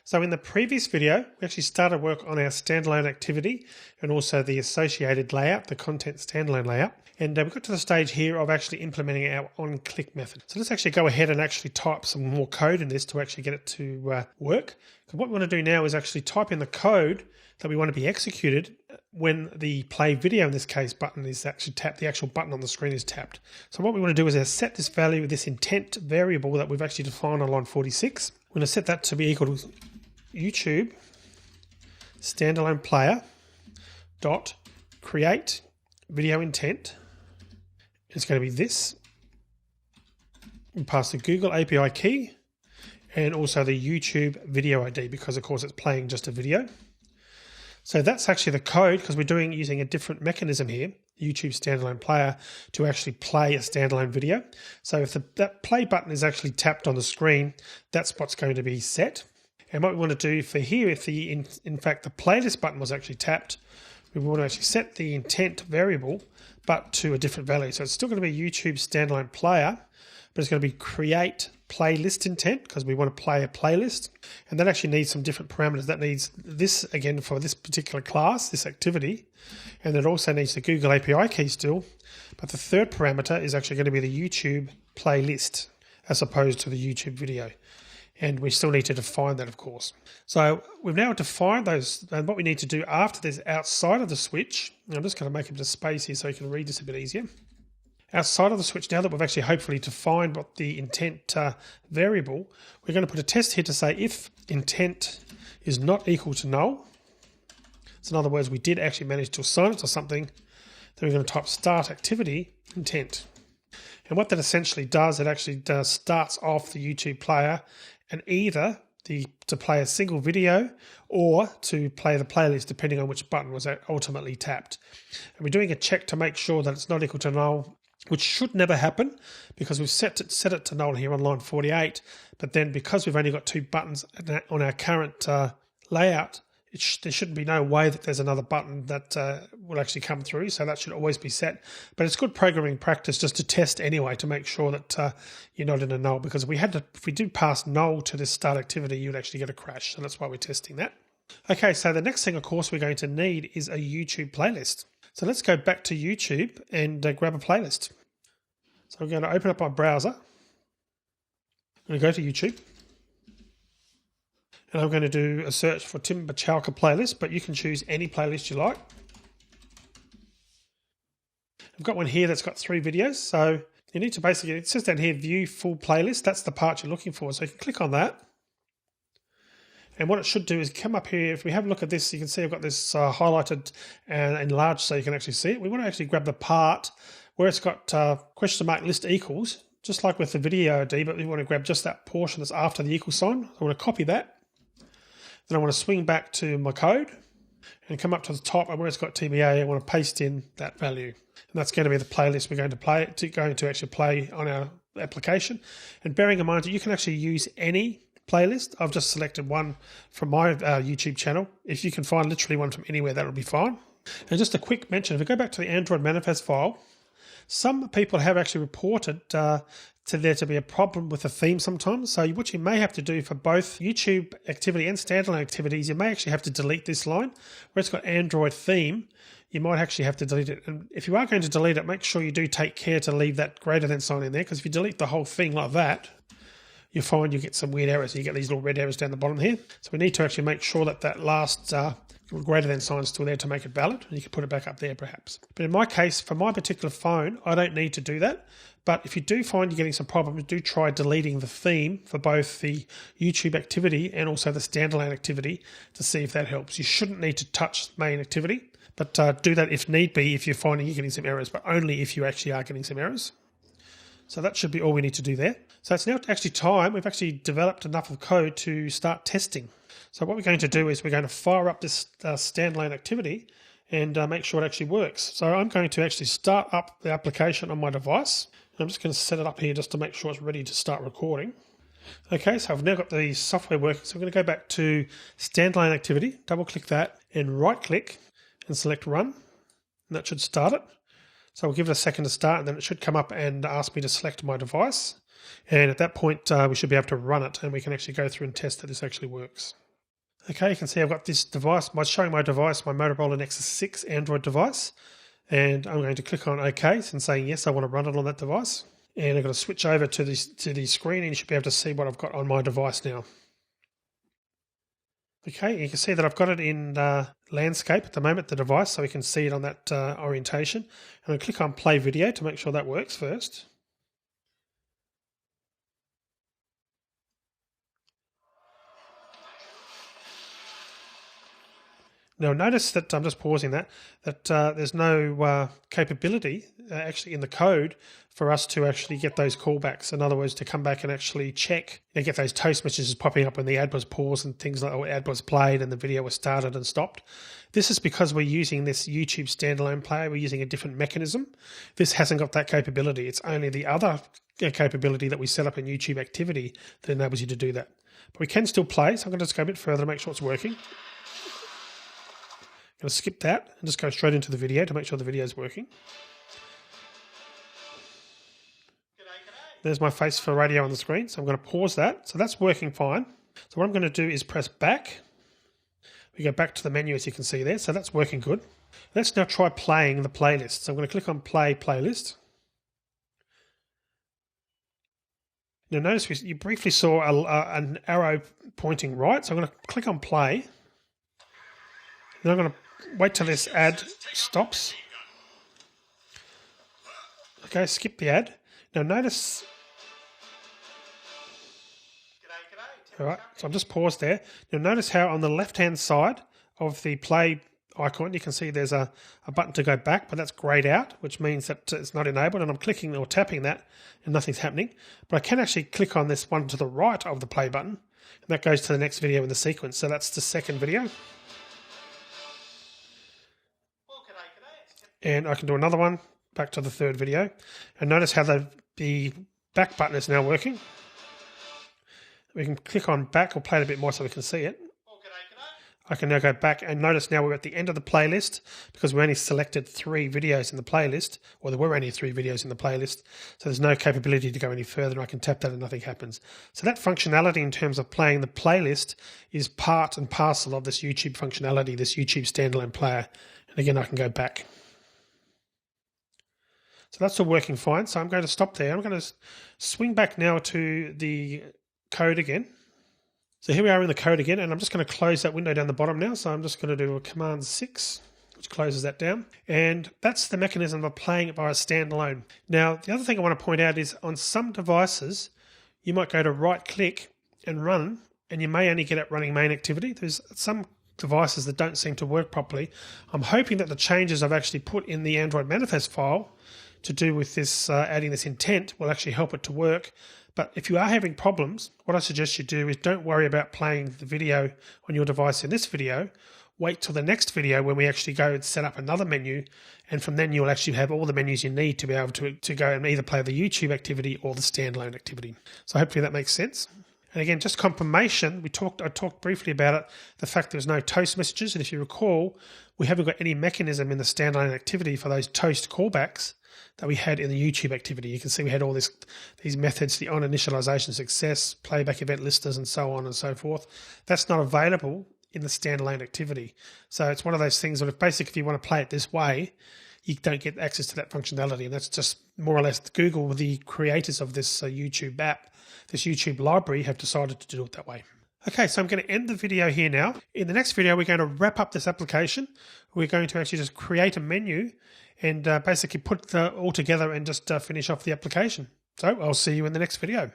So in the previous video, we actually started work on our standalone activity and also the associated layout, the content standalone layout. And we got to the stage here of actually implementing our on-click method. So let's actually go ahead and actually type some more code in this to actually get it to work. So what we want to do now is actually type in the code that we want to be executed when the play video, in this case, button is actually tapped, the actual button on the screen is tapped. So what we want to do is set this value, this intent variable that we've actually defined on line 46. We're going to set that to be equal to YouTube standalone player dot create video intent. It's going to be this. We pass the Google API key and also the YouTube video ID because of course it's playing just a video. So that's actually the code because we're using a different mechanism here, YouTube standalone player, to actually play a standalone video. So if that play button is actually tapped on the screen, that's what's going to be set. And what we want to do for here, if in fact the playlist button was actually tapped, we want to actually set the intent variable, but to a different value. So it's still going to be YouTube standalone player, but it's going to be create playlist intent because we want to play a playlist. And that actually needs some different parameters. That needs this again for this particular class, this activity. And it also needs the Google API key still. But the third parameter is actually going to be the YouTube playlist as opposed to the YouTube video. And we still need to define that, of course. So we've now defined those, and what we need to do after this outside of the switch, I'm just going to make a bit of space here so you can read this a bit easier. Outside of the switch, now that we've actually hopefully defined what the intent variable, we're going to put a test here to say if intent is not equal to null. So in other words, we did actually manage to assign it to something, then we're going to type start activity intent. And what that essentially does, it actually starts off the YouTube player and either to play a single video or to play the playlist depending on which button was ultimately tapped. And we're doing a check to make sure that it's not equal to null, which should never happen because we've set it to null here on line 48. But then because we've only got two buttons on our current layout, there shouldn't be no way that there's another button that will actually come through. So that should always be set. But it's good programming practice just to test anyway to make sure that you're not in a null, because if we do pass null to this start activity, you'd actually get a crash. So that's why we're testing that. Okay, so the next thing, of course, we're going to need is a YouTube playlist. So let's go back to YouTube and grab a playlist. So I'm going to open up my browser. I'm going to go to YouTube. And I'm going to do a search for Tim Bachalka playlist, but you can choose any playlist you like. I've got one here that's got 3 videos. So you need to basically, it says down here, view full playlist. That's the part you're looking for. So you can click on that. And what it should do is come up here. If we have a look at this, you can see I've got this highlighted and enlarged so you can actually see it. We want to actually grab the part where it's got question mark list equals, just like with the video ID, but we want to grab just that portion that's after the equal sign. I want to copy that. Then I want to swing back to my code and come up to the top, and where it's got TBA, I want to paste in that value. And that's going to be the playlist we're going to actually play on our application. And bearing in mind that you can actually use any playlist. I've just selected one from my YouTube channel. If you can find literally one from anywhere, that'll be fine. And just a quick mention, if we go back to the Android manifest file, some people have actually reported to there to be a problem with the theme sometimes. So what you may have to do for both YouTube activity and standalone activities, you may actually have to delete this line where it's got Android theme. You might actually have to delete it. And if you are going to delete it, make sure you do take care to leave that greater than sign in there, because if you delete the whole thing like that, you find you get some weird errors. You get these little red arrows down the bottom here. So we need to actually make sure that that last greater than sign is still there to make it valid. And you can put it back up there perhaps. But in my case, for my particular phone, I don't need to do that. But if you do find you're getting some problems, do try deleting the theme for both the YouTube activity and also the standalone activity to see if that helps. You shouldn't need to touch main activity, but do that if need be if you're finding you're getting some errors, but only if you actually are getting some errors. So that should be all we need to do there. So it's now actually time. We've actually developed enough of code to start testing. So what we're going to do is we're going to fire up this standalone activity and make sure it actually works. So I'm going to actually start up the application on my device. I'm just going to set it up here just to make sure it's ready to start recording. Okay, so I've now got the software working. So I'm going to go back to standalone activity, double click that and right click and select run. And that should start it. So we'll give it a second to start and then it should come up and ask me to select my device. And at that point, we should be able to run it and we can actually go through and test that this actually works. Okay, you can see I've got this device, showing my device, my Motorola Nexus 6 Android device. And I'm going to click on OK and saying yes, I want to run it on that device. And I'm going to switch over to the screen, and you should be able to see what I've got on my device now. Okay, you can see that I've got it in landscape at the moment, the device, so we can see it on that orientation. And I'll click on play video to make sure that works first. Now notice that I'm just pausing that there's no capability actually in the code for us to actually get those callbacks. In other words, to come back and actually check and get those toast messages popping up when the ad was paused and things like, or ad was played and the video was started and stopped. This is because we're using this YouTube standalone player. We're using a different mechanism. This hasn't got that capability. It's only the other capability that we set up in YouTube Activity that enables you to do that. But we can still play, so I'm going to just go a bit further to make sure it's working. I'm going to skip that and just go straight into the video to make sure the video is working. There's my face for radio on the screen, so I'm going to pause that. So that's working fine. So what I'm going to do is press back. We go back to the menu, as you can see there, so that's working good. Let's now try playing the playlist. So I'm going to click on Play Playlist. Now notice you briefly saw an arrow pointing right, so I'm going to click on Play. Then I'm going to wait till this ad stops. Okay, skip the ad. Now notice, all right, so I've just paused there. Now notice how on the left-hand side of the play icon, you can see there's a button to go back, but that's grayed out, which means that it's not enabled, and I'm clicking or tapping that and nothing's happening. But I can actually click on this one to the right of the play button, and that goes to the next video in the sequence. So that's the second video. And I can do another one, back to the third video. And notice how the back button is now working. We can click on back or play it a bit more so we can see it. I can now go back and notice now we're at the end of the playlist because we only selected 3 videos in the playlist, or there were only 3 videos in the playlist. So there's no capability to go any further. I can tap that and nothing happens. So that functionality in terms of playing the playlist is part and parcel of this YouTube functionality, this YouTube standalone player. And again, I can go back. So that's all working fine. So I'm going to stop there. I'm going to swing back now to the code again. So here we are in the code again, and I'm just going to close that window down the bottom now. So I'm just going to do a Command 6, which closes that down. And that's the mechanism of playing it via standalone. Now, the other thing I want to point out is on some devices, you might go to right click and run, and you may only get it running main activity. There's some devices that don't seem to work properly. I'm hoping that the changes I've actually put in the Android manifest file to do with this adding this intent will actually help it to work. But if you are having problems, what I suggest you do is don't worry about playing the video on your device in this video. Wait till the next video when we actually go and set up another menu, and from then you'll actually have all the menus you need to be able to go and either play the YouTube activity or the standalone activity. So hopefully that makes sense. And again, just confirmation, I talked briefly about it, the fact there's no toast messages, and if you recall, we haven't got any mechanism in the standalone activity for those toast callbacks that we had in the YouTube activity. You can see we had all these methods, the on initialization success, playback event listers, and so on and so forth. That's not available in the standalone activity. So it's one of those things that if you want to play it this way, you don't get access to that functionality. And that's just more or less Google, the creators of this YouTube app, this YouTube library, have decided to do it that way. Okay, so I'm going to end the video here now. In the next video, we're going to wrap up this application. We're going to actually just create a menu and basically put all together and just finish off the application. So I'll see you in the next video.